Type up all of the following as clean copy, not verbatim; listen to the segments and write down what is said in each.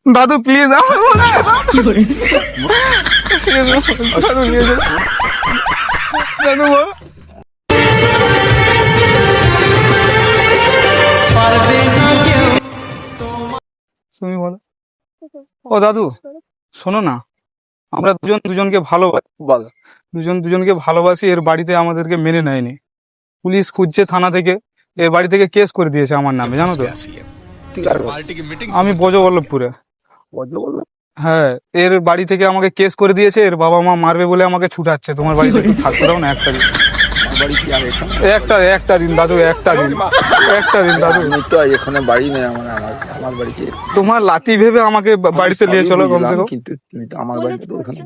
দাদু প্লিজ দাদু নিয়ে চলো দাদু বল তুমি বলো। ও দাদু শোনো না, আমরা দুজনকে ভালোবাসি, বল। দুজনকে ভালোবাসি। এর বাড়িতে আমাদেরকে মেনে নেয়নি, পুলিশ খুঁজছে থানা থেকে, এর বাড়ি থেকে কেস করে দিয়েছে আমার নামে, জানো তো? ঠিক আছে, আমি ব্রজবল্লভপুরে। হ্যাঁ, এর বাড়ি থেকে আমাকে কেস করে দিয়েছে, এর বাবা মা মারবে বলে আমাকে ছুটাচ্ছে। তোমার বাড়িতে একটু থাকতে দাও না একটা দিন। আমার বাড়ি কি আর এখানে? একটা দিন দাদু, একটা দিন দাদু। আমি তো এখানে বাড়ি নেই আমার, আমার বাড়ি কি? তোমার লাতি ভেবে আমাকে বাড়িতে নিয়ে চলো কমসে কম। কিন্তু তুমি তো আমার বাড়িতে তো ওখানে।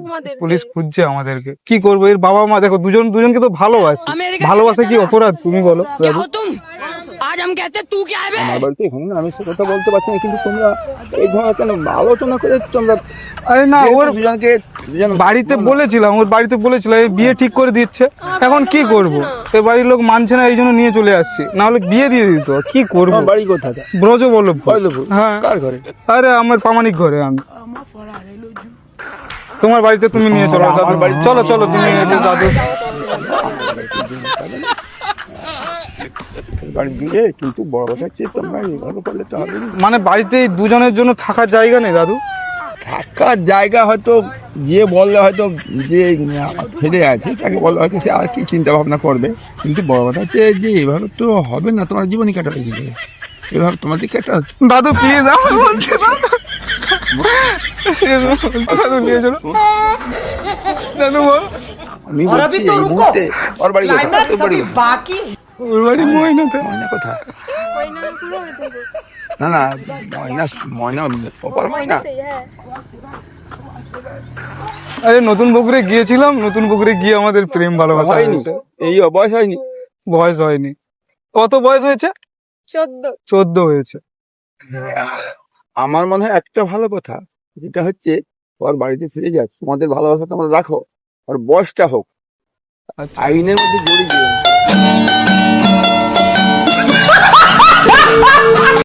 পুলিশ খুঁজছে আমাদেরকে, কি করবো? এর বাবা মা দেখো, দুজনকে তো ভালোবাসি। ভালোবাসা কি অপরাধ তুমি বলো দাদু? आज हम कहते तू क्या है बे? আমার বাড়িতে এখানে আমি সে কথা বলতে পারছি না, কিন্তু তোমরা এই ধরনের কেন আলোচনা করে তোমরা? আরে না, ওর দুজন বাড়িতে বলেছিলাম, এই বিয়ে ঠিক করে দিচ্ছে। এখন কি করব? এ বাড়ির লোক মানছে না, এই জন্য নিয়ে চলে আসছি, না হলে বিয়ে দিয়ে দিত। কি করবো? আমার বাড়ি কোথায়? ব্রজবল্লভপুর। হ্যাঁ, কার ঘরে? আরে আমার প্রামাণিক ঘরে। আমি তোমার বাড়িতে তুমি নিয়ে চলো, আমার বাড়ি চলো তুমি দাদু। বাড়ি দিয়ে কিন্তু বড় কথা হচ্ছে তোমরা এইভাবে করলে তো হবে না। মানে বাড়িতে এই দুজনের জন্য থাকার জায়গা নেই দাদু। থাকার জায়গা হয়তো গিয়ে বললে হয়তো যে ছেলে আছে তাকে বললে হয়তো সে আর কি চিন্তা ভাবনা করবে, কিন্তু বড় কথা হচ্ছে যে এভাবে তো হবে না, তোমার জীবনই কাটাবে কি করে? এভাবে তোমাদেরকে একটা দাদু প্লিজ বলছি দাদু নিয়ে চলো দাদু বল। আমি বলছি এই মুহূর্তে ওর বাড়ি কোথায়? তোর বাড়ি কোথায়? बाकी ওর বাড়ি ময়নাতে। ময়না কোথায়? না না, ময়না অপার ময়না। আরে নতুন পুকুরে গিয়েছিলাম, নতুন পুকুরে গিয়ে আমাদের প্রেম ভালোবাসা হয়নি, হয়েছে। এই বয়স হয়নি। বয়স হয়নি। কত বয়স হয়েছে? 14 হয়েছে। আমার মনে হয় একটা ভালো কথা, যেটা হচ্ছে ওর বাড়িতে ফিরে যাক, তোমাদের ভালোবাসা তোমরা রাখো, আর বয়সটা হোক, আইনের মধ্যে জড়িয়ে যেও না।